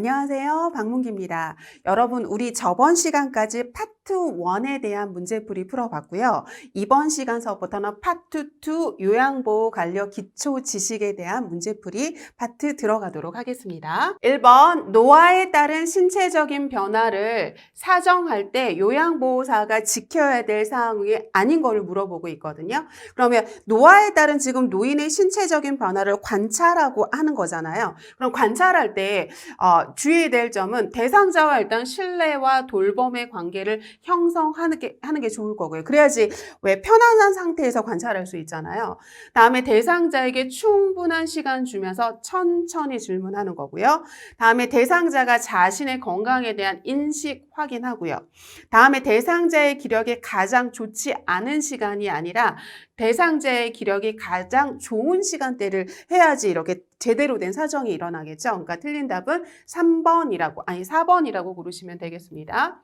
안녕하세요. 박문기입니다. 여러분, 우리 저번 시간까지 파트 1에 대한 문제풀이 풀어봤고요. 이번 시간서부터는 파트 2 요양보호 관련 기초 지식에 대한 문제풀이 파트 들어가도록 하겠습니다. 1번, 노화에 따른 신체적인 변화를 사정할 때 요양보호사가 지켜야 될 사항이 아닌 거를 물어보고 있거든요. 그러면 노화에 따른 지금 노인의 신체적인 변화를 관찰하고 하는 거잖아요. 그럼 관찰할 때 주의해야 될 점은 대상자와 일단 신뢰와 돌봄의 관계를 형성하는 게 좋을 거고요. 그래야지 왜 편안한 상태에서 관찰할 수 있잖아요. 다음에 대상자에게 충분한 시간 주면서 천천히 질문하는 거고요. 다음에 대상자가 자신의 건강에 대한 인식 확인하고요. 다음에 대상자의 기력이 가장 좋지 않은 시간이 아니라 대상자의 기력이 가장 좋은 시간대를 해야지 이렇게 제대로 된 사정이 일어나겠죠. 그러니까 틀린 답은 4번이라고 고르시면 되겠습니다.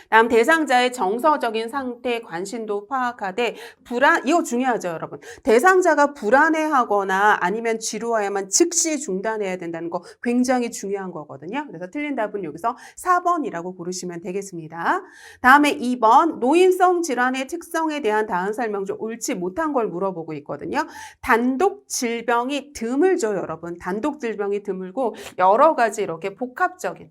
다음 대상자의 정서적인 상태 관심도 파악하되 이거 중요하죠, 여러분. 대상자가 불안해하거나 아니면 지루해야만 즉시 중단해야 된다는 거 굉장히 중요한 거거든요. 그래서 틀린 답은 여기서 4번이라고 고르시면 되겠습니다. 다음에 2번 노인성 질환의 특성에 대한 다음 설명 중 옳지 못한 걸 물어보고 있거든요. 단독 질병이 드물죠, 여러분. 단독 질병이 드물고 여러 가지 이렇게 복합적인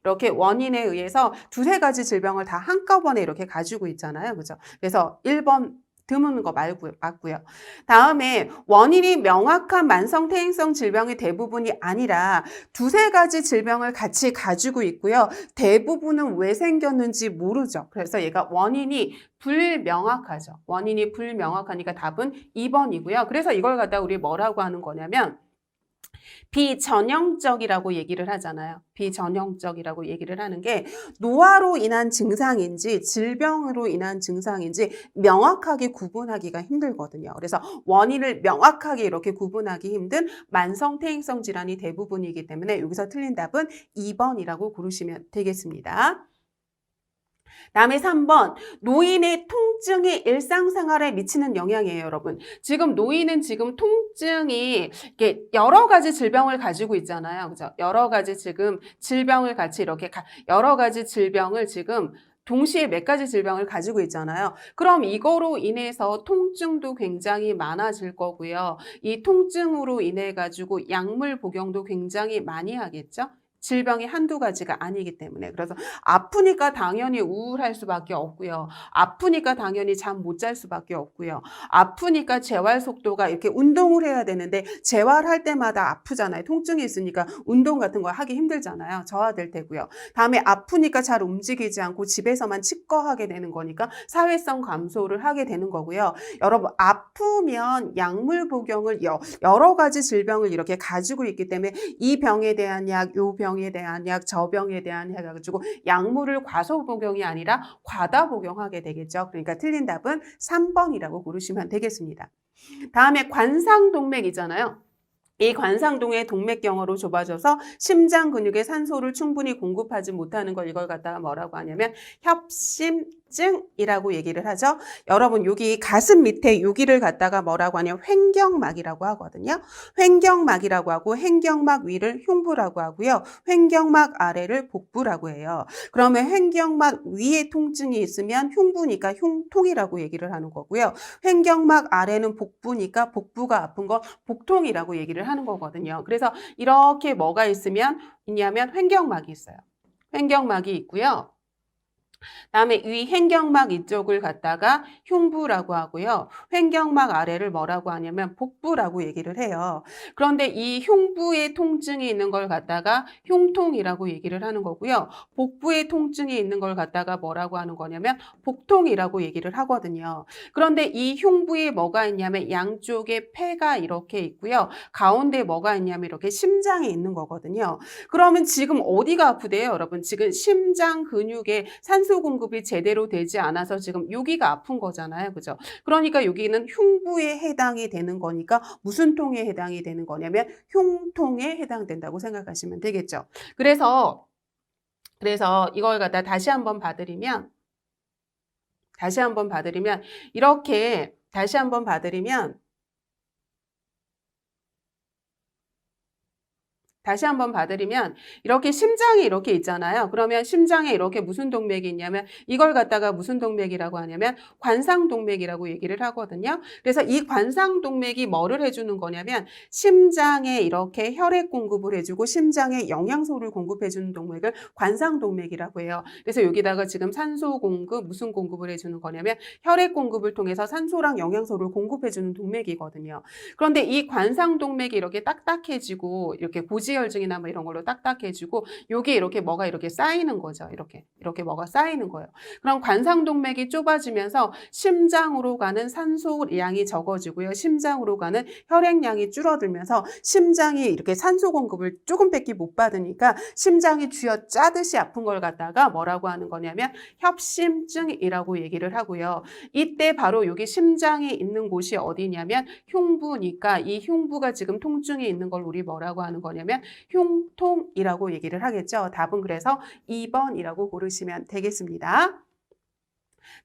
이렇게 원인에 의해서 두세 가지 질병을 다 한꺼번에 이렇게 가지고 있잖아요. 그죠? 그래서 1번 드문 거 맞고요. 다음에 원인이 명확한 만성퇴행성 질병의 대부분이 아니라 두세 가지 질병을 같이 가지고 있고요. 대부분은 왜 생겼는지 모르죠. 그래서 얘가 원인이 불명확하죠. 원인이 불명확하니까 답은 2번이고요. 그래서 이걸 갖다 우리 뭐라고 하는 거냐면 비전형적이라고 얘기를 하잖아요. 비전형적이라고 얘기를 하는 게 노화로 인한 증상인지 질병으로 인한 증상인지 명확하게 구분하기가 힘들거든요. 그래서 원인을 명확하게 이렇게 구분하기 힘든 만성퇴행성 질환이 대부분이기 때문에 여기서 틀린 답은 2번이라고 고르시면 되겠습니다. 다음에 3번 노인의 통증이 일상생활에 미치는 영향이에요, 여러분. 지금 노인은 지금 통증이 이렇게 여러 가지 질병을 가지고 있잖아요. 그죠? 여러 가지 지금 질병을 같이 이렇게 여러 가지 질병을 지금 동시에 몇 가지 질병을 가지고 있잖아요. 그럼 이거로 인해서 통증도 굉장히 많아질 거고요. 이 통증으로 인해 가지고 약물 복용도 굉장히 많이 하겠죠? 질병이 한두 가지가 아니기 때문에. 그래서 아프니까 당연히 우울할 수밖에 없고요. 아프니까 당연히 잠 못 잘 수밖에 없고요. 아프니까 재활 속도가 이렇게 운동을 해야 되는데 재활할 때마다 아프잖아요. 통증이 있으니까 운동 같은 거 하기 힘들잖아요. 저하될 테고요. 다음에 아프니까 잘 움직이지 않고 집에서만 치과하게 되는 거니까 사회성 감소를 하게 되는 거고요. 여러분 아프면 약물 복용을 여러 가지 질병을 이렇게 가지고 있기 때문에 이 병에 대한 약, 요 병에 대한 약, 저 병에 대한 약 해가지고 약물을 과소 복용이 아니라 과다 복용하게 되겠죠. 그러니까 틀린 답은 3번이라고 고르시면 되겠습니다. 다음에 관상동맥이잖아요. 이 관상동의 동맥경화로 좁아져서 심장 근육에 산소를 충분히 공급하지 못하는 걸 이걸 갖다가 뭐라고 하냐면 협심증이라고 얘기를 하죠. 여러분 여기 가슴 밑에 여기를 갖다가 뭐라고 하냐면 횡경막이라고 하거든요. 횡경막이라고 하고 횡경막 위를 흉부라고 하고요. 횡경막 아래를 복부라고 해요. 그러면 횡경막 위에 통증이 있으면 흉부니까 흉통이라고 얘기를 하는 거고요. 횡경막 아래는 복부니까 복부가 아픈 거 복통이라고 얘기를 하는 거거든요. 그래서 이렇게 뭐가 있냐면 횡경막이 있어요. 횡경막이 있고요. 다음에 위 횡경막 이쪽을 갖다가 흉부라고 하고요. 횡경막 아래를 뭐라고 하냐면 복부라고 얘기를 해요. 그런데 이 흉부에 통증이 있는 걸 갖다가 흉통이라고 얘기를 하는 거고요. 복부에 통증이 있는 걸 갖다가 뭐라고 하는 거냐면 복통이라고 얘기를 하거든요. 그런데 이 흉부에 뭐가 있냐면 양쪽에 폐가 이렇게 있고요. 가운데 뭐가 있냐면 이렇게 심장이 있는 거거든요. 그러면 지금 어디가 아프대요, 여러분? 지금 심장 근육에 산소 공급이 제대로 되지 않아서 지금 여기가 아픈 거잖아요. 그죠? 그러니까 여기는 흉부에 해당이 되는 거니까 무슨 통에 해당이 되는 거냐면 흉통에 해당된다고 생각하시면 되겠죠. 그래서 이걸 갖다 다시 한번 봐드리면 이렇게 다시 한번 봐드리면 다시 한번 봐드리면 이렇게 심장이 이렇게 있잖아요. 그러면 심장에 이렇게 무슨 동맥이 있냐면 이걸 갖다가 무슨 동맥이라고 하냐면 관상동맥이라고 얘기를 하거든요. 그래서 이 관상동맥이 뭐를 해주는 거냐면 심장에 이렇게 혈액 공급을 해주고 심장에 영양소를 공급해주는 동맥을 관상동맥이라고 해요. 그래서 여기다가 지금 산소 공급, 무슨 공급을 해주는 거냐면 혈액 공급을 통해서 산소랑 영양소를 공급해주는 동맥이거든요. 그런데 이 관상동맥이 이렇게 딱딱해지고 이렇게 고지혈증이나 뭐 이런 걸로 딱딱해지고 여기 이렇게 뭐가 이렇게 쌓이는 거죠. 이렇게 뭐가 쌓이는 거예요. 그럼 관상동맥이 좁아지면서 심장으로 가는 산소량이 적어지고요. 심장으로 가는 혈액량이 줄어들면서 심장이 이렇게 산소 공급을 조금밖에 못 받으니까 심장이 쥐어 짜듯이 아픈 걸 갖다가 뭐라고 하는 거냐면 협심증이라고 얘기를 하고요. 이때 바로 여기 심장이 있는 곳이 어디냐면 흉부니까 이 흉부가 지금 통증이 있는 걸 우리 뭐라고 하는 거냐면 흉통이라고 얘기를 하겠죠. 답은 그래서 2번이라고 고르시면 되겠습니다.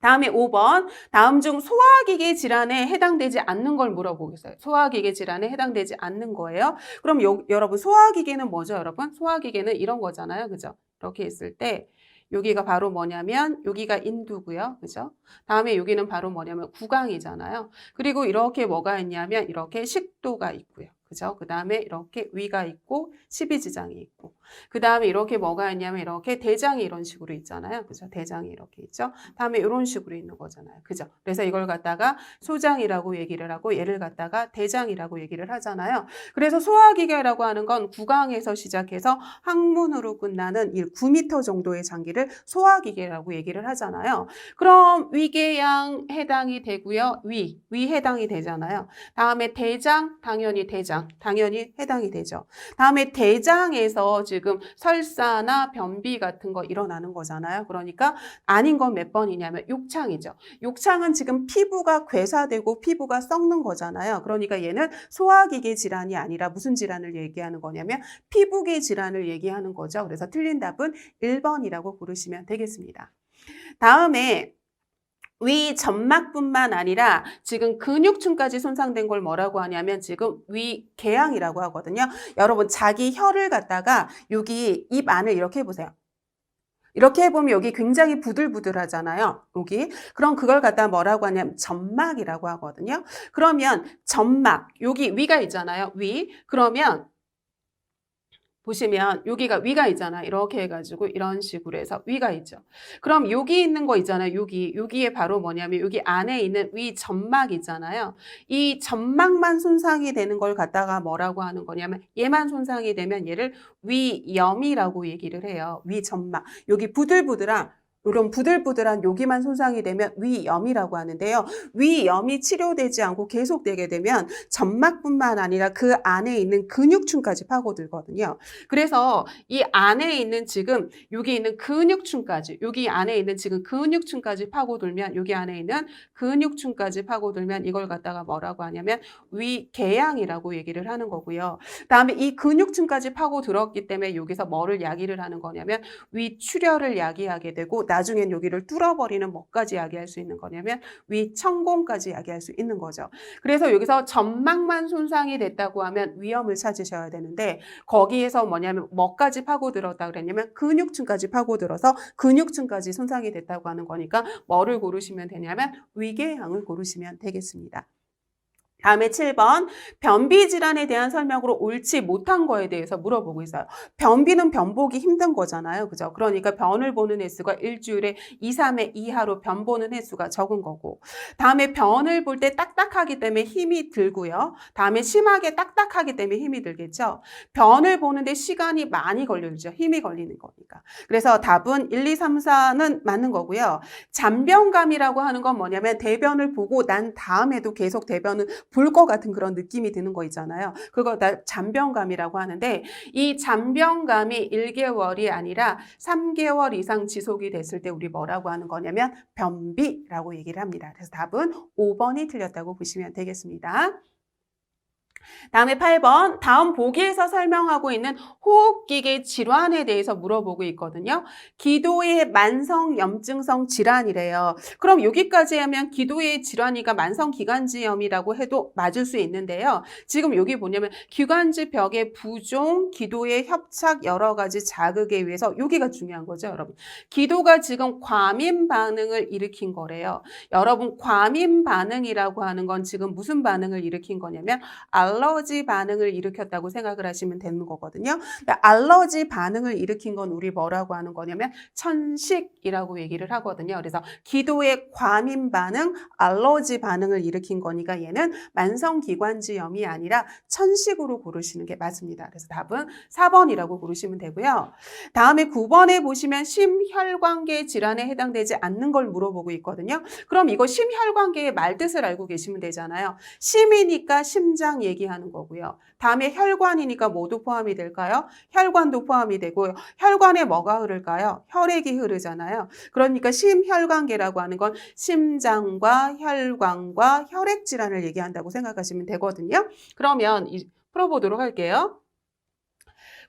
다음에 5번. 다음 중 소화기계 질환에 해당되지 않는 걸 물어보겠어요. 소화기계 질환에 해당되지 않는 거예요. 그럼 여러분 소화기계는 뭐죠, 여러분? 소화기계는 이런 거잖아요. 그죠? 이렇게 있을 때 여기가 바로 뭐냐면 여기가 인두고요. 그죠? 다음에 여기는 바로 뭐냐면 구강이잖아요. 그리고 이렇게 뭐가 있냐면 이렇게 식도가 있고요. 그죠? 그 다음에 이렇게 위가 있고 십이지장이 있고 그 다음에 이렇게 뭐가 있냐면 이렇게 대장이 이런 식으로 있잖아요. 그죠? 대장이 이렇게 있죠. 다음에 이런 식으로 있는 거잖아요. 그죠? 그래서 이걸 갖다가 소장이라고 얘기를 하고 얘를 갖다가 대장이라고 얘기를 하잖아요. 그래서 소화기계라고 하는 건 구강에서 시작해서 항문으로 끝나는 9m 정도의 장기를 소화기계라고 얘기를 하잖아요. 그럼 위궤양 해당이 되고요. 위 해당이 되잖아요. 다음에 대장, 당연히 해당이 되죠. 다음에 대장에서 지금 설사나 변비 같은 거 일어나는 거잖아요. 그러니까 아닌 건 몇 번이냐면 욕창이죠. 욕창은 지금 피부가 괴사되고 피부가 썩는 거잖아요. 그러니까 얘는 소화기계 질환이 아니라 무슨 질환을 얘기하는 거냐면 피부계 질환을 얘기하는 거죠. 그래서 틀린 답은 1번이라고 고르시면 되겠습니다. 다음에 위 점막뿐만 아니라 지금 근육층까지 손상된 걸 뭐라고 하냐면 지금 위궤양이라고 하거든요. 여러분 자기 혀를 갖다가 여기 입 안을 이렇게 해보세요. 이렇게 해보면 여기 굉장히 부들부들하잖아요. 여기. 그럼 그걸 갖다 뭐라고 하냐면 점막이라고 하거든요. 그러면 점막, 여기 위가 있잖아요. 위. 그러면 보시면 여기가 위가 있잖아요. 이렇게 해가지고 이런 식으로 해서 위가 있죠. 그럼 여기 있는 거 있잖아요. 여기에 바로 뭐냐면 여기 안에 있는 위 점막 있잖아요. 이 점막만 손상이 되는 걸 갖다가 뭐라고 하는 거냐면 얘만 손상이 되면 얘를 위염이라고 얘기를 해요. 위 점막. 여기 부들부들한 이런 부들부들한 여기만 손상이 되면 위염이라고 하는데요. 위염이 치료되지 않고 계속되게 되면 점막뿐만 아니라 그 안에 있는 근육층까지 파고들거든요. 그래서 이 안에 있는 지금 여기 있는 근육층까지 여기 안에 있는 지금 근육층까지 파고들면 여기 안에 있는 근육층까지 파고들면 이걸 갖다가 뭐라고 하냐면 위궤양이라고 얘기를 하는 거고요. 그다음에 이 근육층까지 파고들었기 때문에 여기서 뭐를 야기를 하는 거냐면 위출혈을 야기하게 되고 나중엔 여기를 뚫어버리는 뭐까지 야기할 수 있는 거냐면 위천공까지 야기할 수 있는 거죠. 그래서 여기서 점막만 손상이 됐다고 하면 위염을 찾으셔야 되는데 거기에서 뭐냐면 뭐까지 파고들었다 그랬냐면 근육층까지 파고들어서 근육층까지 손상이 됐다고 하는 거니까 뭐를 고르시면 되냐면 위궤양을 고르시면 되겠습니다. 다음에 7번 변비 질환에 대한 설명으로 옳지 못한 거에 대해서 물어보고 있어요. 변비는 변 보기 힘든 거잖아요. 그죠? 그러니까 변을 보는 횟수가 일주일에 2, 3회 이하로 변 보는 횟수가 적은 거고 다음에 변을 볼 때 딱딱하기 때문에 힘이 들고요. 다음에 심하게 딱딱하기 때문에 힘이 들겠죠. 변을 보는데 시간이 많이 걸리죠. 힘이 걸리는 거니까. 그래서 답은 1, 2, 3, 4는 맞는 거고요. 잔변감이라고 하는 건 뭐냐면 대변을 보고 난 다음에도 계속 대변은 볼 것 같은 그런 느낌이 드는 거 있잖아요. 그거 다 잔변감이라고 하는데 이 잔변감이 1개월이 아니라 3개월 이상 지속이 됐을 때 우리 뭐라고 하는 거냐면 변비라고 얘기를 합니다. 그래서 답은 5번이 틀렸다고 보시면 되겠습니다. 다음에 8번 다음 보기에서 설명하고 있는 호흡기계 질환에 대해서 물어보고 있거든요. 기도의 만성염증성 질환이래요. 그럼 여기까지 하면 기도의 질환이가 만성기관지염이라고 해도 맞을 수 있는데요. 지금 여기 뭐냐면 기관지 벽의 부종, 기도의 협착 여러 가지 자극에 의해서 여기가 중요한 거죠, 여러분. 기도가 지금 과민 반응을 일으킨 거래요. 여러분 과민 반응이라고 하는 건 지금 무슨 반응을 일으킨 거냐면 알러지 반응을 일으켰다고 생각을 하시면 되는 거거든요. 알러지 반응을 일으킨 건 우리 뭐라고 하는 거냐면 천식이라고 얘기를 하거든요. 그래서 기도의 과민 반응, 알러지 반응을 일으킨 거니까 얘는 만성기관지염이 아니라 천식으로 고르시는 게 맞습니다. 그래서 답은 4번이라고 고르시면 되고요. 다음에 9번에 보시면 심혈관계 질환에 해당되지 않는 걸 물어보고 있거든요. 그럼 이거 심혈관계의 말뜻을 알고 계시면 되잖아요. 심이니까 심장 얘기하는 거고요. 다음에 혈관이니까 뭐도 포함이 될까요? 혈관도 포함이 되고요. 혈관에 뭐가 흐를까요? 혈액이 흐르잖아요. 그러니까 심혈관계라고 하는 건 심장과 혈관과 혈액 질환을 얘기한다고 생각하시면 되거든요. 그러면 풀어보도록 할게요.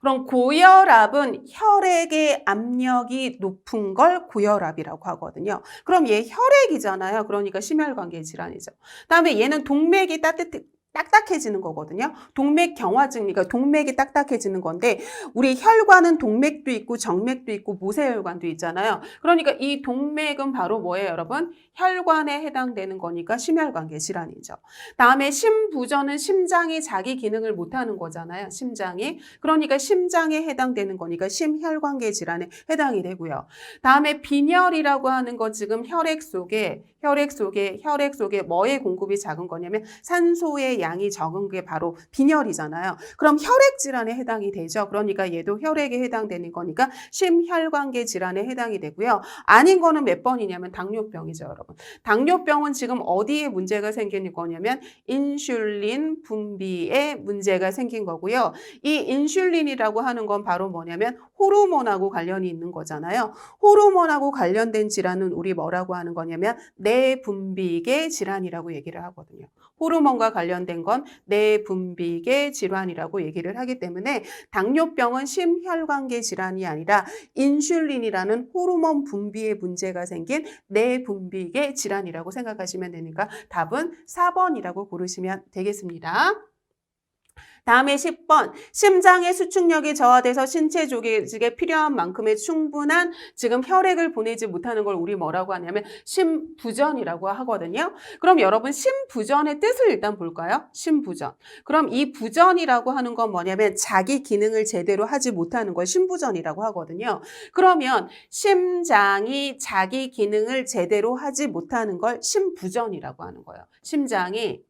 그럼 고혈압은 혈액의 압력이 높은 걸 고혈압이라고 하거든요. 그럼 얘 혈액이잖아요. 그러니까 심혈관계 질환이죠. 그다음에 얘는 동맥이 딱딱해지는 거거든요. 동맥 경화증이니까 동맥이 딱딱해지는 건데 우리 혈관은 동맥도 있고 정맥도 있고 모세혈관도 있잖아요. 그러니까 이 동맥은 바로 뭐예요, 여러분? 혈관에 해당되는 거니까 심혈관계 질환이죠. 다음에 심부전은 심장이 자기 기능을 못하는 거잖아요. 심장이. 그러니까 심장에 해당되는 거니까 심혈관계 질환에 해당이 되고요. 다음에 빈혈이라고 하는 건 지금 혈액 속에 뭐의 공급이 작은 거냐면 산소의 양이 적은 게 바로 빈혈이잖아요. 그럼 혈액 질환에 해당이 되죠. 그러니까 얘도 혈액에 해당되는 거니까 심혈관계 질환에 해당이 되고요. 아닌 거는 몇 번이냐면 당뇨병이죠, 여러분. 당뇨병은 지금 어디에 문제가 생기는 거냐면 인슐린 분비에 문제가 생긴 거고요. 이 인슐린이라고 하는 건 바로 뭐냐면 호르몬하고 관련이 있는 거잖아요. 호르몬하고 관련된 질환은 우리 뭐라고 하는 거냐면 내분비계 질환이라고 얘기를 하거든요. 호르몬과 관련된 건 내분비계 질환이라고 얘기를 하기 때문에 당뇨병은 심혈관계 질환이 아니라 인슐린이라는 호르몬 분비에 문제가 생긴 내분비계 질환이라고 생각하시면 되니까 답은 4번이라고 고르시면 되겠습니다. 다음에 10번 심장의 수축력이 저하돼서 신체 조직에 필요한 만큼의 충분한 지금 혈액을 보내지 못하는 걸 우리 뭐라고 하냐면 심부전이라고 하거든요. 그럼 여러분 심부전의 뜻을 일단 볼까요? 심부전. 그럼 이 부전이라고 하는 건 뭐냐면 자기 기능을 제대로 하지 못하는 걸 심부전이라고 하거든요. 그러면 심장이 자기 기능을 제대로 하지 못하는 걸 심부전이라고 하는 거예요. 심장이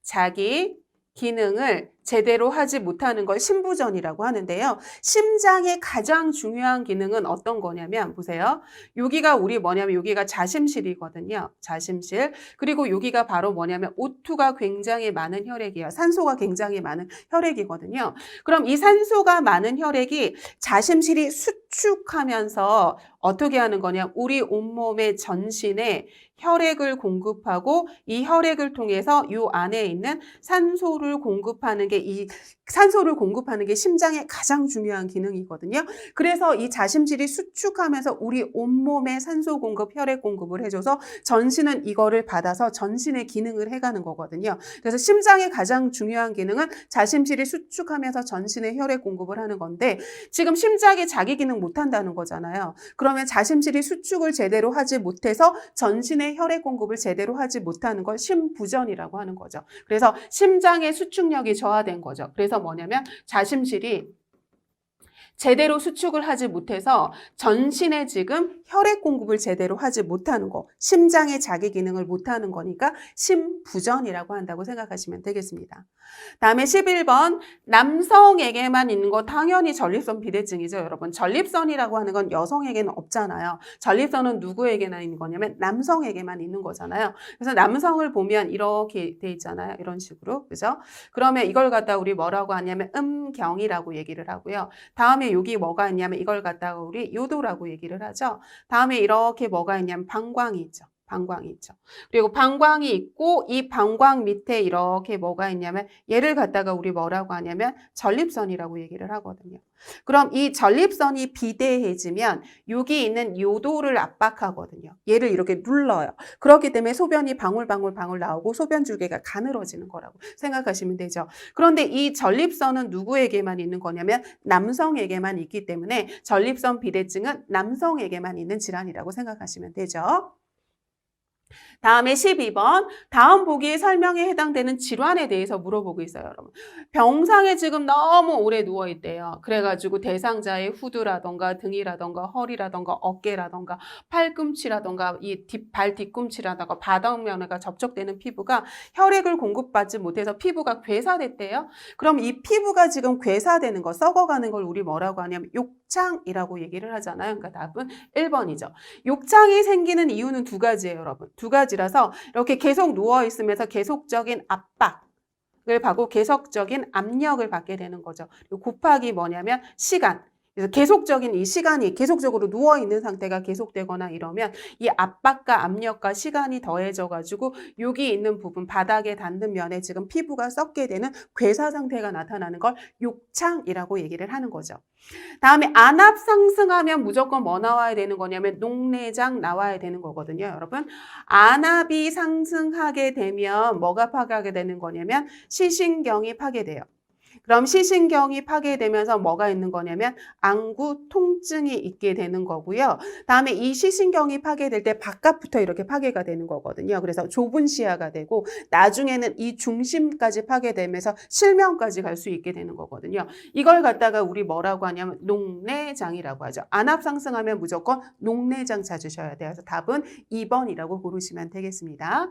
자기 기능을 제대로 하지 못하는 걸 심부전이라고 하는데요. 심장의 가장 중요한 기능은 어떤 거냐면 보세요. 여기가 우리 뭐냐면 여기가 자심실이거든요. 자심실. 그리고 여기가 바로 뭐냐면 O2가 굉장히 많은 혈액이에요. 산소가 굉장히 많은 혈액이거든요. 그럼 이 산소가 많은 혈액이 자심실이 수축하면서 어떻게 하는 거냐? 우리 온몸의 전신에 혈액을 공급하고 이 혈액을 통해서 이 안에 있는 산소를 공급하는 게 심장의 가장 중요한 기능이거든요. 그래서 이 자심실이 수축하면서 우리 온몸에 산소 공급, 혈액 공급을 해줘서 전신은 이거를 받아서 전신의 기능을 해가는 거거든요. 그래서 심장의 가장 중요한 기능은 자심실이 수축하면서 전신의 혈액 공급을 하는 건데 지금 심장이 자기 기능 못한다는 거잖아요. 그러면 자심실이 수축을 제대로 하지 못해서 전신의 혈액 공급을 제대로 하지 못하는 걸 심부전이라고 하는 거죠. 그래서 심장의 수축력이 저하된 거죠. 그래서 뭐냐면 자심실이 제대로 수축을 하지 못해서 전신에 지금 혈액 공급을 제대로 하지 못하는 거, 심장의 자기 기능을 못하는 거니까 심부전이라고 한다고 생각하시면 되겠습니다. 다음에 11번 남성에게만 있는 거 당연히 전립선 비대증이죠, 여러분. 전립선이라고 하는 건 여성에게는 없잖아요. 전립선은 누구에게나 있는 거냐면 남성에게만 있는 거잖아요. 그래서 남성을 보면 이렇게 돼 있잖아요. 이런 식으로. 그죠? 그러면 이걸 갖다 우리 뭐라고 하냐면 음경이라고 얘기를 하고요. 다음에 여기 뭐가 있냐면 이걸 갖다가 우리 요도라고 얘기를 하죠. 다음에 이렇게 뭐가 있냐면 방광이 있죠. 방광이 있죠. 그리고 방광이 있고 이 방광 밑에 이렇게 뭐가 있냐면 얘를 갖다가 우리 뭐라고 하냐면 전립선이라고 얘기를 하거든요. 그럼 이 전립선이 비대해지면 여기 있는 요도를 압박하거든요. 얘를 이렇게 눌러요. 그렇기 때문에 소변이 방울방울 나오고 소변 줄기가 가늘어지는 거라고 생각하시면 되죠. 그런데 이 전립선은 누구에게만 있는 거냐면 남성에게만 있기 때문에 전립선 비대증은 남성에게만 있는 질환이라고 생각하시면 되죠. 다음에 12번. 다음 보기의 설명에 해당되는 질환에 대해서 물어보고 있어요, 여러분. 병상에 지금 너무 오래 누워있대요. 그래가지고 대상자의 후두라던가 등이라던가 허리라던가 어깨라던가 팔꿈치라던가 이 발 뒤꿈치라던가 바닥면과 접촉되는 피부가 혈액을 공급받지 못해서 피부가 괴사됐대요. 그럼 이 피부가 지금 괴사되는 거, 썩어가는 걸 우리 뭐라고 하냐면 욕창이라고 얘기를 하잖아요. 그러니까 답은 1번이죠. 욕창이 생기는 이유는 두 가지예요, 여러분. 두 가지라서 이렇게 계속 누워 있으면서 계속적인 압박을 받고 계속적인 압력을 받게 되는 거죠. 그리고 곱하기 뭐냐면 시간. 그래서 계속적인 이 시간이 계속적으로 누워 있는 상태가 계속되거나 이러면 이 압박과 압력과 시간이 더해져 가지고 여기 있는 부분 바닥에 닿는 면에 지금 피부가 썩게 되는 괴사 상태가 나타나는 걸 욕창이라고 얘기를 하는 거죠. 다음에 안압 상승하면 무조건 뭐 나와야 되는 거냐면 녹내장 나와야 되는 거거든요, 여러분. 안압이 상승하게 되면 뭐가 파괴하게 되는 거냐면 시신경이 파괴돼요. 그럼 시신경이 파괴되면서 뭐가 있는 거냐면 안구 통증이 있게 되는 거고요. 다음에 이 시신경이 파괴될 때 바깥부터 이렇게 파괴가 되는 거거든요. 그래서 좁은 시야가 되고 나중에는 이 중심까지 파괴되면서 실명까지 갈 수 있게 되는 거거든요. 이걸 갖다가 우리 뭐라고 하냐면 녹내장이라고 하죠. 안압 상승하면 무조건 녹내장 찾으셔야 돼요. 그래서 답은 2번이라고 고르시면 되겠습니다.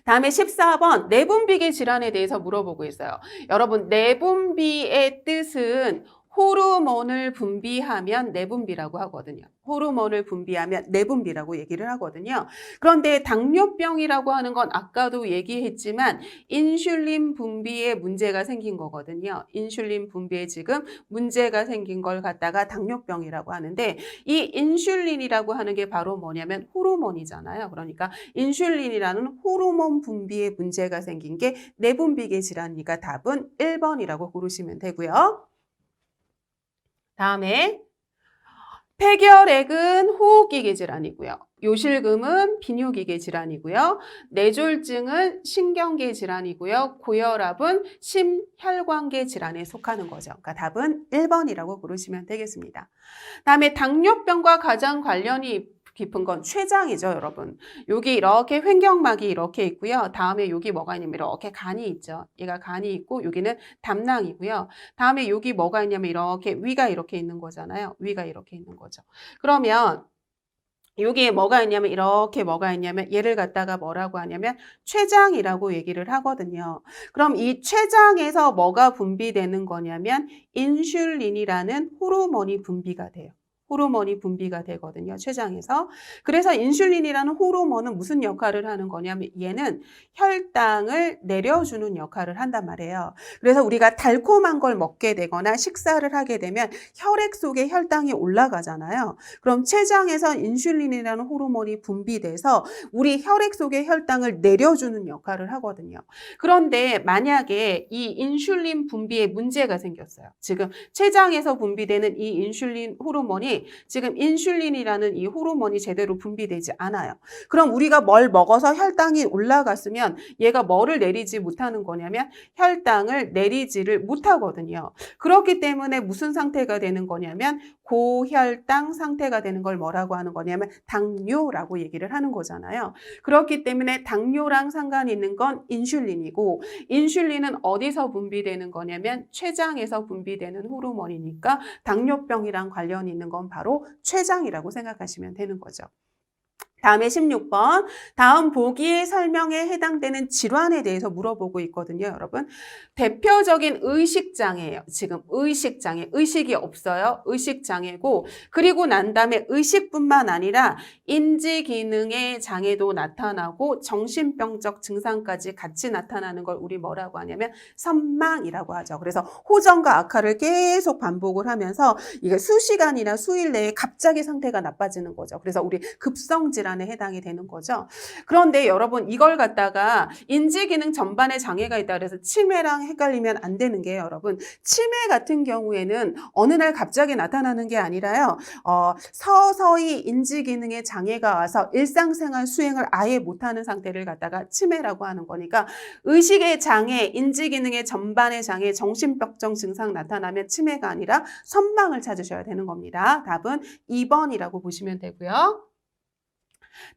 다음에 14번 내분비계 질환에 대해서 물어보고 있어요. 여러분 내분비의 뜻은 호르몬을 분비하면 내분비라고 하거든요. 호르몬을 분비하면 내분비라고 얘기를 하거든요. 그런데 당뇨병이라고 하는 건 아까도 얘기했지만 인슐린 분비에 문제가 생긴 거거든요. 인슐린 분비에 지금 문제가 생긴 걸 갖다가 당뇨병이라고 하는데 이 인슐린이라고 하는 게 바로 뭐냐면 호르몬이잖아요. 그러니까 인슐린이라는 호르몬 분비에 문제가 생긴 게 내분비계 질환이니까 답은 1번이라고 고르시면 되고요. 다음에 폐결핵은 호흡기계 질환이고요. 요실금은 비뇨기계 질환이고요. 뇌졸중은 신경계 질환이고요. 고혈압은 심혈관계 질환에 속하는 거죠. 그러니까 답은 1번이라고 고르시면 되겠습니다. 다음에 당뇨병과 가장 관련이 깊은 건 췌장이죠, 여러분. 여기 이렇게 횡격막이 이렇게 있고요. 다음에 여기 뭐가 있냐면 이렇게 간이 있죠. 얘가 간이 있고 여기는 담낭이고요. 다음에 여기 뭐가 있냐면 이렇게 위가 이렇게 있는 거잖아요. 위가 이렇게 있는 거죠. 그러면 여기에 뭐가 있냐면 이렇게 뭐가 있냐면 얘를 갖다가 뭐라고 하냐면 췌장이라고 얘기를 하거든요. 그럼 이 췌장에서 뭐가 분비되는 거냐면 인슐린이라는 호르몬이 분비가 돼요. 호르몬이 분비가 되거든요. 췌장에서. 그래서 인슐린이라는 호르몬은 무슨 역할을 하는 거냐면 얘는 혈당을 내려주는 역할을 한단 말이에요. 그래서 우리가 달콤한 걸 먹게 되거나 식사를 하게 되면 혈액 속에 혈당이 올라가잖아요. 그럼 췌장에서 인슐린이라는 호르몬이 분비돼서 우리 혈액 속에 혈당을 내려주는 역할을 하거든요. 그런데 만약에 이 인슐린 분비에 문제가 생겼어요. 지금 췌장에서 분비되는 이 인슐린 호르몬이 지금 인슐린이라는 이 호르몬이 제대로 분비되지 않아요. 그럼 우리가 뭘 먹어서 혈당이 올라갔으면 얘가 뭐를 내리지 못하는 거냐면 혈당을 내리지를 못하거든요. 그렇기 때문에 무슨 상태가 되는 거냐면 고혈당 상태가 되는 걸 뭐라고 하는 거냐면 당뇨라고 얘기를 하는 거잖아요. 그렇기 때문에 당뇨랑 상관이 있는 건 인슐린이고 인슐린은 어디서 분비되는 거냐면 췌장에서 분비되는 호르몬이니까 당뇨병이랑 관련이 있는 건 바로 췌장이라고 생각하시면 되는 거죠. 다음에 16번. 다음 보기의 설명에 해당되는 질환에 대해서 물어보고 있거든요, 여러분. 대표적인 의식장애예요. 지금 의식장애. 의식이 없어요. 의식장애고 그리고 난 다음에 의식뿐만 아니라 인지기능의 장애도 나타나고 정신병적 증상까지 같이 나타나는 걸 우리 뭐라고 하냐면 선망이라고 하죠. 그래서 호전과 악화를 계속 반복을 하면서 이게 수시간이나 수일 내에 갑자기 상태가 나빠지는 거죠. 그래서 우리 급성질환 질환에 해당이 되는 거죠. 그런데 여러분 이걸 갖다가 인지기능 전반에 장애가 있다 그래서 치매랑 헷갈리면 안 되는 게 여러분 치매 같은 경우에는 어느 날 갑자기 나타나는 게 아니라요. 서서히 인지기능에 장애가 와서 일상생활 수행을 아예 못하는 상태를 갖다가 치매라고 하는 거니까 의식의 장애, 인지기능의 전반의 장애, 정신병적 증상 나타나면 치매가 아니라 선망을 찾으셔야 되는 겁니다. 답은 2번이라고 보시면 되고요.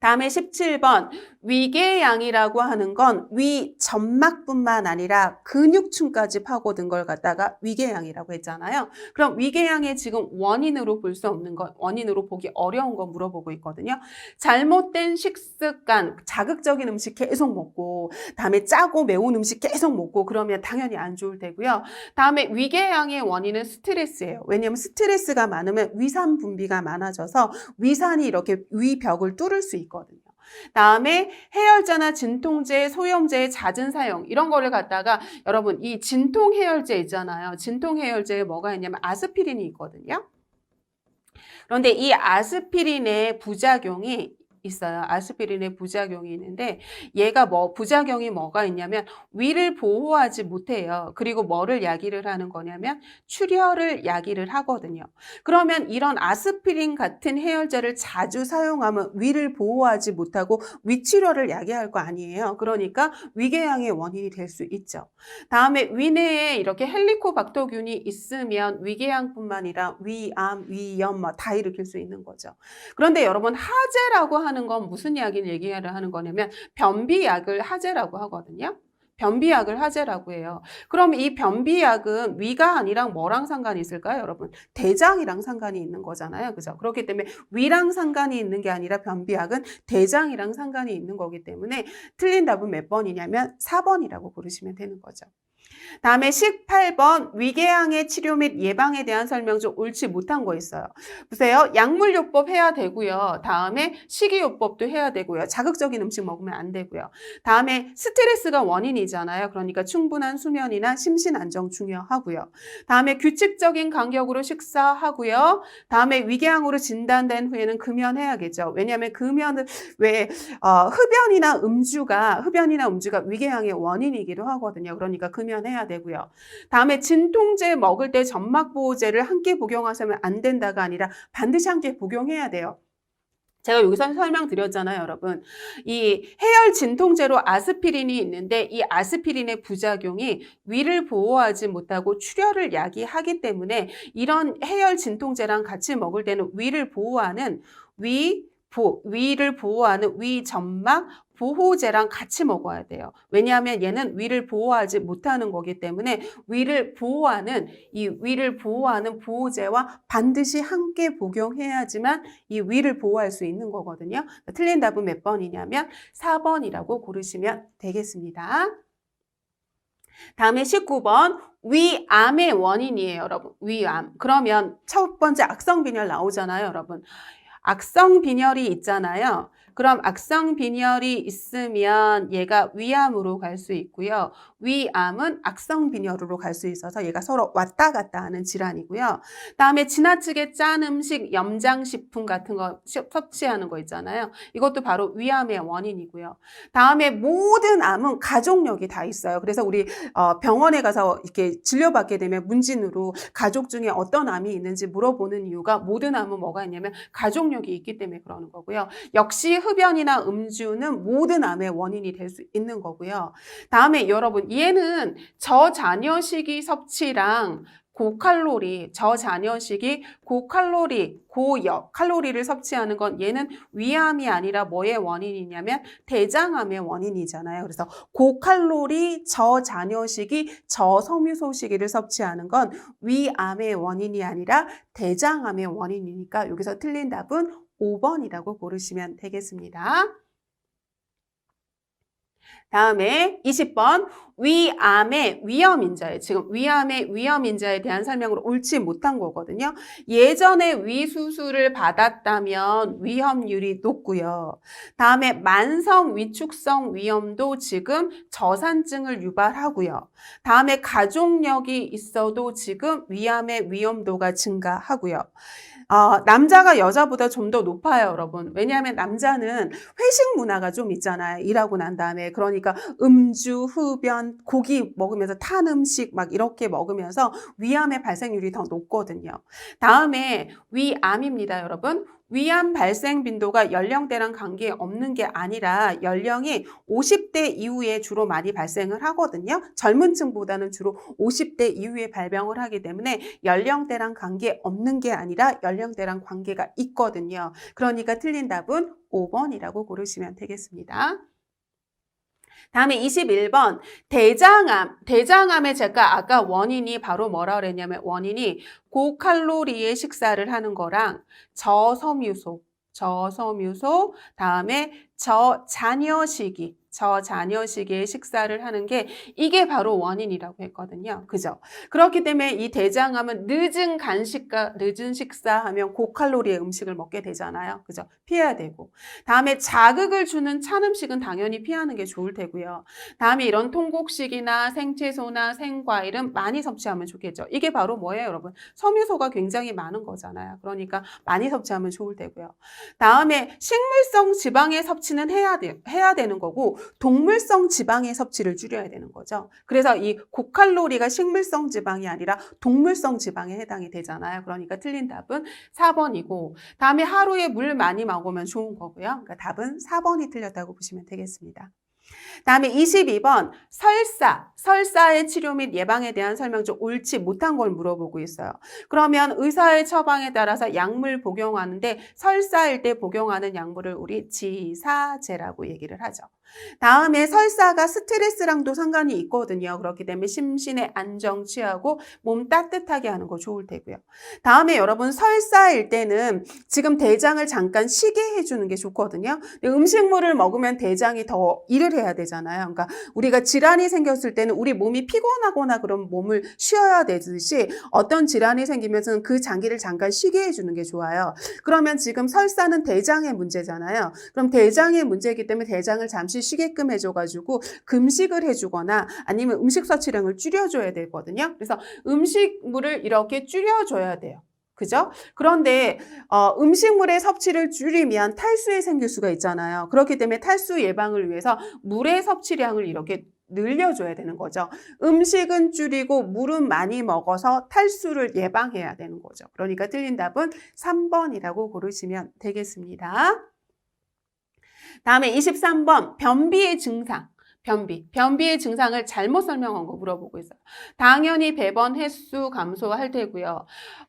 다음에 17번 위궤양이라고 하는 건 위 점막뿐만 아니라 근육층까지 파고든 걸 갖다가 위궤양이라고 했잖아요. 그럼 위궤양의 지금 원인으로 볼 수 없는 것, 원인으로 보기 어려운 거 물어보고 있거든요. 잘못된 식습관, 자극적인 음식 계속 먹고 다음에 짜고 매운 음식 계속 먹고 그러면 당연히 안 좋을 테고요. 다음에 위궤양의 원인은 스트레스예요. 왜냐하면 스트레스가 많으면 위산 분비가 많아져서 위산이 이렇게 위벽을 뚫을 수 있거든요. 다음에 해열제나 진통제, 소염제의 잦은 사용 이런 거를 갖다가 여러분 이 진통 해열제 있잖아요. 진통 해열제에 뭐가 있냐면 아스피린이 있거든요. 그런데 이 아스피린의 부작용이 있어요. 아스피린의 부작용이 있는데 얘가 부작용이 뭐가 있냐면 위를 보호하지 못해요. 그리고 뭐를 야기를 하는 거냐면 출혈을 야기를 하거든요. 그러면 이런 아스피린 같은 해열제를 자주 사용하면 위를 보호하지 못하고 위출혈을 야기할 거 아니에요. 그러니까 위궤양의 원인이 될 수 있죠. 다음에 위내에 이렇게 헬리코박터균이 있으면 위궤양뿐만 아니라 위암, 위염 다 일으킬 수 있는 거죠. 그런데 여러분 하제라고 하는 건 무슨 약을 얘기를 하는 거냐면 변비약을 하제라고 하거든요. 변비약을 하제라고 해요. 그럼 이 변비약은 위가 아니라 뭐랑 상관이 있을까요, 여러분? 대장이랑 상관이 있는 거잖아요. 그죠? 그렇기 때문에 위랑 상관이 있는 게 아니라 변비약은 대장이랑 상관이 있는 거기 때문에 틀린 답은 몇 번이냐면 4번이라고 고르시면 되는 거죠. 다음에 18번 위궤양의 치료 및 예방에 대한 설명 중 옳지 못한 거 있어요. 보세요. 약물요법 해야 되고요. 다음에 식이요법도 해야 되고요. 자극적인 음식 먹으면 안 되고요. 다음에 스트레스가 원인이잖아요. 그러니까 충분한 수면이나 심신 안정 중요하고요. 다음에 규칙적인 간격으로 식사하고요. 다음에 위궤양으로 진단된 후에는 금연해야겠죠. 왜냐하면 금연은 흡연이나 음주가 위궤양의 원인이기도 하거든요. 그러니까 금연해야 되고요. 다음에 진통제 먹을 때 점막보호제를 함께 복용하시면 안 된다가 아니라 반드시 함께 복용해야 돼요. 제가 여기서 설명드렸잖아요, 여러분. 이 해열 진통제로 아스피린이 있는데 이 아스피린의 부작용이 위를 보호하지 못하고 출혈을 야기하기 때문에 이런 해열 진통제랑 같이 먹을 때는 위를 보호하는 위를 보호하는 위점막 보호제랑 같이 먹어야 돼요. 왜냐하면 얘는 위를 보호하지 못하는 거기 때문에 위를 보호하는 보호제와 반드시 함께 복용해야지만 이 위를 보호할 수 있는 거거든요. 틀린 답은 몇 번이냐면 4번이라고 고르시면 되겠습니다. 다음에 19번 위암의 원인이에요, 여러분. 위암. 그러면 첫 번째 악성빈혈 나오잖아요, 여러분. 악성빈혈이 있잖아요. 그럼 악성빈혈이 있으면 얘가 위암으로 갈 수 있고요. 위암은 악성빈혈으로 갈 수 있어서 얘가 서로 왔다 갔다 하는 질환이고요. 다음에 지나치게 짠 음식, 염장식품 같은 거 섭취하는 거 있잖아요. 이것도 바로 위암의 원인이고요. 다음에 모든 암은 가족력이 다 있어요. 그래서 우리 병원에 가서 이렇게 진료받게 되면 문진으로 가족 중에 어떤 암이 있는지 물어보는 이유가 모든 암은 뭐가 있냐면 가족력이 있기 때문에 그러는 거고요. 역시 흡연이나 음주는 모든 암의 원인이 될 수 있는 거고요. 다음에 여러분 얘는 저자녀식이 섭취랑 저자녀식이 고칼로리를 섭취하는 건 얘는 위암이 아니라 뭐의 원인이냐면 대장암의 원인이잖아요. 그래서 고칼로리 저자녀식이 저섬유소시기를 섭취하는 건 위암의 원인이 아니라 대장암의 원인이니까 여기서 틀린 답은 5번이라고 고르시면 되겠습니다. 다음에 20번 위암의 위험인자에 지금 위암의 위험인자에 대한 설명으로 옳지 못한 거거든요. 예전에 위수술을 받았다면 위험률이 높고요. 다음에 만성 위축성 위염도 지금 저산증을 유발하고요. 다음에 가족력이 있어도 지금 위암의 위험도가 증가하고요. 남자가 여자보다 좀 더 높아요, 여러분. 왜냐하면 남자는 회식 문화가 좀 있잖아요. 일하고 난 다음에. 그러니까 음주, 흡연, 고기 먹으면서 탄 음식 막 이렇게 먹으면서 위암의 발생률이 더 높거든요. 다음에 위암입니다, 여러분. 위암 발생 빈도가 연령대랑 관계없는 게 아니라 연령이 50대 이후에 주로 많이 발생을 하거든요. 젊은 층보다는 주로 50대 이후에 발병을 하기 때문에 연령대랑 관계없는 게 아니라 연령대랑 관계가 있거든요. 그러니까 틀린 답은 5번이라고 고르시면 되겠습니다. 다음에 21번 대장암. 대장암의 제가 아까 원인이 바로 뭐라 그랬냐면 원인이 고칼로리의 식사를 하는 거랑 저섬유소, 다음에 저자녀시기의 식사를 하는 게 이게 바로 원인이라고 했거든요. 그죠? 그렇기 때문에 이 대장암은 늦은 식사하면 고칼로리의 음식을 먹게 되잖아요. 그죠? 피해야 되고. 다음에 자극을 주는 찬 음식은 당연히 피하는 게 좋을 테고요. 다음에 이런 통곡식이나 생채소나 생과일은 많이 섭취하면 좋겠죠. 이게 바로 뭐예요, 여러분? 섬유소가 굉장히 많은 거잖아요. 그러니까 많이 섭취하면 좋을 테고요. 다음에 식물성 지방의 섭취는 해야 되는 거고 동물성 지방의 섭취를 줄여야 되는 거죠. 그래서 이 고칼로리가 식물성 지방이 아니라 동물성 지방에 해당이 되잖아요. 그러니까 틀린 답은 4번이고 다음에 하루에 물 많이 먹으면 좋은 거고요. 그러니까 답은 4번이 틀렸다고 보시면 되겠습니다. 다음에 22번 설사의 치료 및 예방에 대한 설명 중 옳지 못한 걸 물어보고 있어요. 그러면 의사의 처방에 따라서 약물 복용하는데 설사일 때 복용하는 약물을 우리 지사제라고 얘기를 하죠. 다음에 설사가 스트레스랑도 상관이 있거든요. 그렇기 때문에 심신의 안정 취하고 몸 따뜻하게 하는 거 좋을 테고요. 다음에 여러분 설사일 때는 지금 대장을 잠깐 쉬게 해주는 게 좋거든요. 음식물을 먹으면 대장이 더 일을 해야 되잖아요. 그러니까 우리가 질환이 생겼을 때는 우리 몸이 피곤하거나 그럼 몸을 쉬어야 되듯이 어떤 질환이 생기면서 그 장기를 잠깐 쉬게 해주는 게 좋아요. 그러면 지금 설사는 대장의 문제잖아요. 그럼 대장의 문제이기 때문에 대장을 잠시 쉬게끔 해줘가지고 금식을 해주거나 아니면 음식 섭취량을 줄여줘야 되거든요. 그래서 음식물을 이렇게 줄여줘야 돼요. 그죠? 그런데 음식물의 섭취를 줄이면 탈수에 생길 수가 있잖아요. 그렇기 때문에 탈수 예방을 위해서 물의 섭취량을 이렇게 늘려줘야 되는 거죠. 음식은 줄이고 물은 많이 먹어서 탈수를 예방해야 되는 거죠. 그러니까 틀린 답은 3번이라고 고르시면 되겠습니다. 다음에 23번 변비의 증상. 변비의 증상을 잘못 설명한 거 물어보고 있어요. 당연히 배변 횟수 감소할 테고요.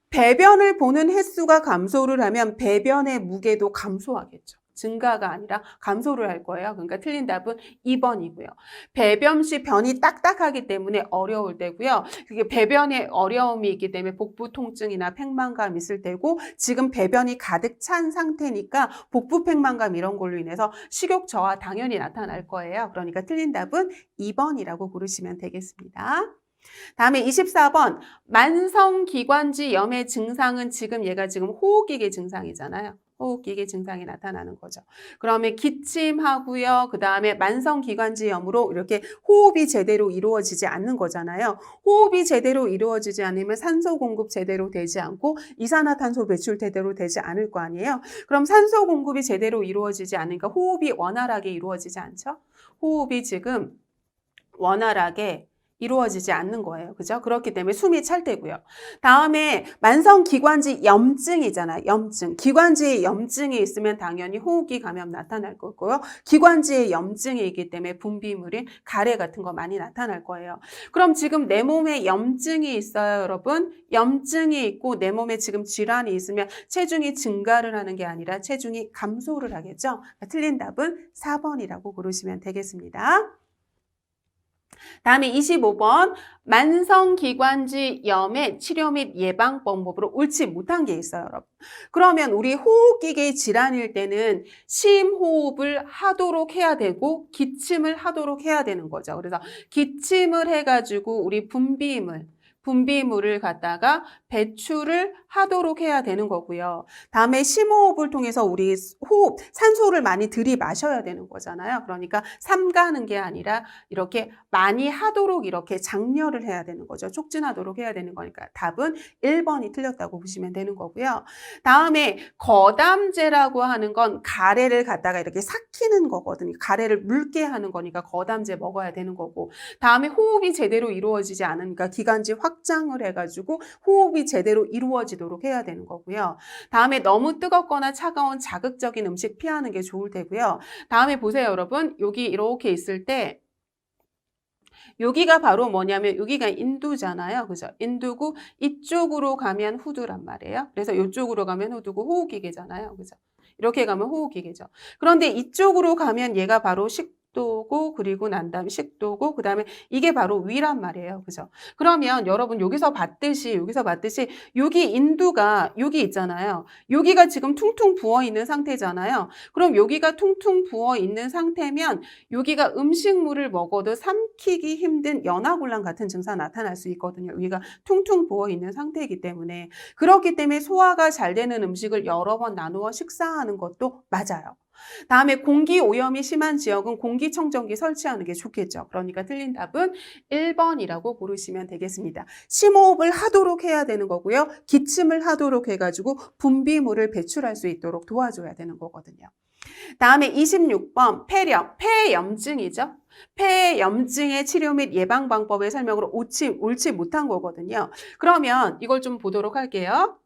배변을 보는 횟수가 감소를 하면 배변의 무게도 감소하겠죠. 증가가 아니라 감소를 할 거예요. 그러니까 틀린 답은 2번이고요. 배변 시 변이 딱딱하기 때문에 어려울 때고요. 그게 배변에 어려움이 있기 때문에 복부 통증이나 팽만감 있을 때고 지금 배변이 가득 찬 상태니까 복부 팽만감 이런 걸로 인해서 식욕 저하 당연히 나타날 거예요. 그러니까 틀린 답은 2번이라고 고르시면 되겠습니다. 다음에 24번 만성기관지염의 증상은 얘가 지금 호흡기계 증상이잖아요. 호흡기계 증상이 나타나는 거죠. 그러면 기침하고요. 그 다음에 만성기관지염으로 이렇게 호흡이 제대로 이루어지지 않는 거잖아요. 호흡이 제대로 이루어지지 않으면 산소 공급 제대로 되지 않고 이산화탄소 배출 제대로 되지 않을 거 아니에요. 그럼 산소 공급이 제대로 이루어지지 않으니까 호흡이 원활하게 이루어지지 않죠. 호흡이 지금 원활하게 이루어지지 않는 거예요. 그죠? 그렇기 때문에 숨이 찰 때고요. 다음에 만성기관지 염증이잖아요. 염증. 기관지에 염증이 있으면 당연히 호흡기 감염 나타날 거고요. 기관지에 염증이 있기 때문에 분비물인 가래 같은 거 많이 나타날 거예요. 그럼 지금 내 몸에 염증이 있어요, 여러분. 염증이 있고 내 몸에 지금 질환이 있으면 체중이 증가를 하는 게 아니라 체중이 감소를 하겠죠? 틀린 답은 4번이라고 고르시면 되겠습니다. 다음에 25번 만성기관지염의 치료 및 예방 방법으로 옳지 못한 게 있어요, 여러분. 그러면 우리 호흡기계 질환일 때는 심호흡을 하도록 해야 되고 기침을 하도록 해야 되는 거죠. 그래서 기침을 해가지고 우리 분비물 분비물을 갖다가 배출을 하도록 해야 되는 거고요. 다음에 심호흡을 통해서 우리 호흡, 산소를 많이 들이마셔야 되는 거잖아요. 그러니까 삼가는 게 아니라 이렇게 많이 하도록 이렇게 장려를 해야 되는 거죠. 촉진하도록 해야 되는 거니까 답은 1번이 틀렸다고 보시면 되는 거고요. 다음에 거담제라고 하는 건 가래를 갖다가 이렇게 삭히는 거거든요. 가래를 묽게 하는 거니까 거담제 먹어야 되는 거고, 다음에 호흡이 제대로 이루어지지 않으니까 기관지 확장을 해가지고 호흡이 제대로 이루어지도록 해야 되는 거고요. 다음에 너무 뜨겁거나 차가운 자극적인 음식 피하는 게 좋을 테고요. 다음에 보세요, 여러분. 여기 이렇게 있을 때 여기가 바로 뭐냐면 여기가 인두잖아요. 그죠? 인두고 이쪽으로 가면 후두란 말이에요. 그래서 이쪽으로 가면 후두고 호흡기계잖아요. 그죠? 이렇게 가면 호흡기계죠. 그런데 이쪽으로 가면 얘가 바로 식도고, 그리고 난 다음에 식도고, 그 다음에 이게 바로 위란 말이에요. 그죠? 그러면 여러분 여기서 봤듯이 여기 인두가 여기 있잖아요. 여기가 지금 퉁퉁 부어 있는 상태잖아요. 그럼 여기가 퉁퉁 부어 있는 상태면 여기가 음식물을 먹어도 삼키기 힘든 연화곤란 같은 증상 나타날 수 있거든요. 여기가 퉁퉁 부어 있는 상태이기 때문에. 그렇기 때문에 소화가 잘 되는 음식을 여러 번 나누어 식사하는 것도 맞아요. 다음에 공기 오염이 심한 지역은 공기청정기 설치하는 게 좋겠죠. 그러니까 틀린 답은 1번이라고 고르시면 되겠습니다. 심호흡을 하도록 해야 되는 거고요. 기침을 하도록 해가지고 분비물을 배출할 수 있도록 도와줘야 되는 거거든요. 다음에 26번 폐염증이죠. 폐염증의 치료 및 예방 방법의 설명으로 옳지 못한 거거든요. 그러면 이걸 좀 보도록 할게요.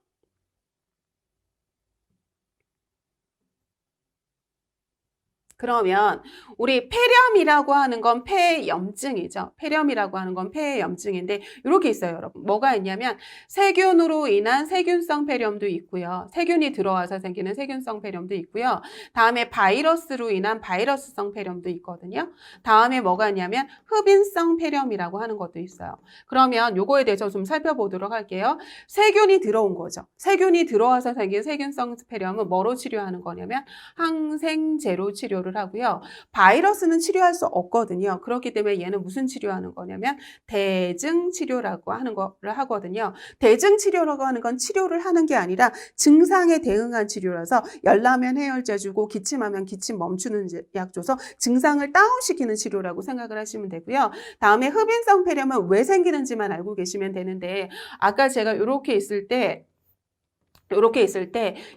그러면 우리 폐렴이라고 하는 건 폐염증이죠. 폐렴이라고 하는 건 폐염증인데 이렇게 있어요, 여러분. 뭐가 있냐면 세균으로 인한 세균성 폐렴도 있고요. 세균이 들어와서 생기는 세균성 폐렴도 있고요. 다음에 바이러스로 인한 바이러스성 폐렴도 있거든요. 다음에 뭐가 있냐면 흡인성 폐렴이라고 하는 것도 있어요. 그러면 요거에 대해서 좀 살펴보도록 할게요. 세균이 들어온 거죠. 세균이 들어와서 생긴 세균성 폐렴은 뭐로 치료하는 거냐면 항생제로 치료를 하고요. 바이러스는 치료할 수 없거든요. 그렇기 때문에 얘는 무슨 치료하는 거냐면 대증 치료라고 하는 거를 하거든요. 대증 치료라고 하는 건 치료를 하는 게 아니라 증상에 대응한 치료라서 열나면 해열제 주고 기침하면 기침 멈추는 약 줘서 증상을 다운시키는 치료라고 생각을 하시면 되고요. 다음에 흡인성 폐렴은 왜 생기는지만 알고 계시면 되는데 아까 제가 이렇게 있을 때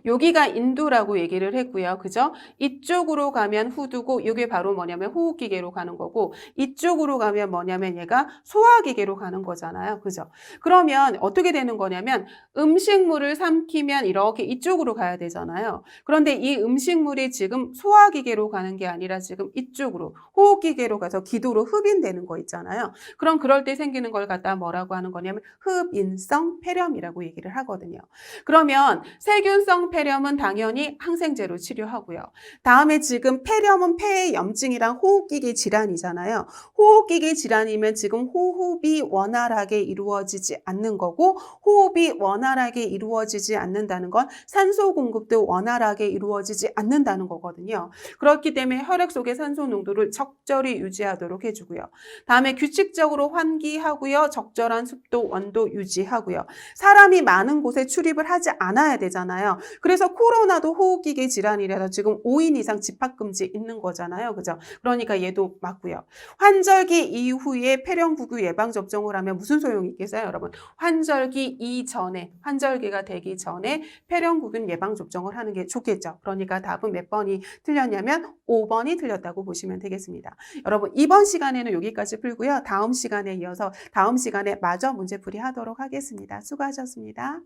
여기가 인두라고 얘기를 했고요. 그죠? 이쪽으로 가면 후두고 이게 바로 뭐냐면 호흡기계로 가는 거고 이쪽으로 가면 뭐냐면 얘가 소화기계로 가는 거잖아요. 그죠? 그러면 어떻게 되는 거냐면 음식물을 삼키면 이렇게 이쪽으로 가야 되잖아요. 그런데 이 음식물이 지금 소화기계로 가는 게 아니라 지금 이쪽으로 호흡기계로 가서 기도로 흡인되는 거 있잖아요. 그럼 그럴 때 생기는 걸 갖다 뭐라고 하는 거냐면 흡인성 폐렴이라고 얘기를 하거든요. 그러면 세균성 폐렴은 당연히 항생제로 치료하고요. 다음에 지금 폐렴은 폐염증이랑 호흡기계 질환이잖아요. 호흡기계 질환이면 지금 호흡이 원활하게 이루어지지 않는 거고 호흡이 원활하게 이루어지지 않는다는 건 산소 공급도 원활하게 이루어지지 않는다는 거거든요. 그렇기 때문에 혈액 속의 산소 농도를 적절히 유지하도록 해주고요. 다음에 규칙적으로 환기하고요. 적절한 습도, 원도 유지하고요. 사람이 많은 곳에 출입을 하지 않아야 되잖아요. 그래서 코로나도 호흡기계 질환이라서 지금 5인 이상 집합금지 있는 거잖아요. 그죠? 그러니까 얘도 맞고요. 환절기 이후에 폐렴구규 예방접종을 하면 무슨 소용이 있겠어요, 여러분? 환절기 이전에, 환절기가 되기 전에 폐렴구균 예방접종을 하는 게 좋겠죠. 그러니까 답은 몇 번이 틀렸냐면 5번이 틀렸다고 보시면 되겠습니다. 여러분, 이번 시간에는 여기까지 풀고요. 다음 시간에 이어서 다음 시간에 마저 문제풀이 하도록 하겠습니다. 수고하셨습니다.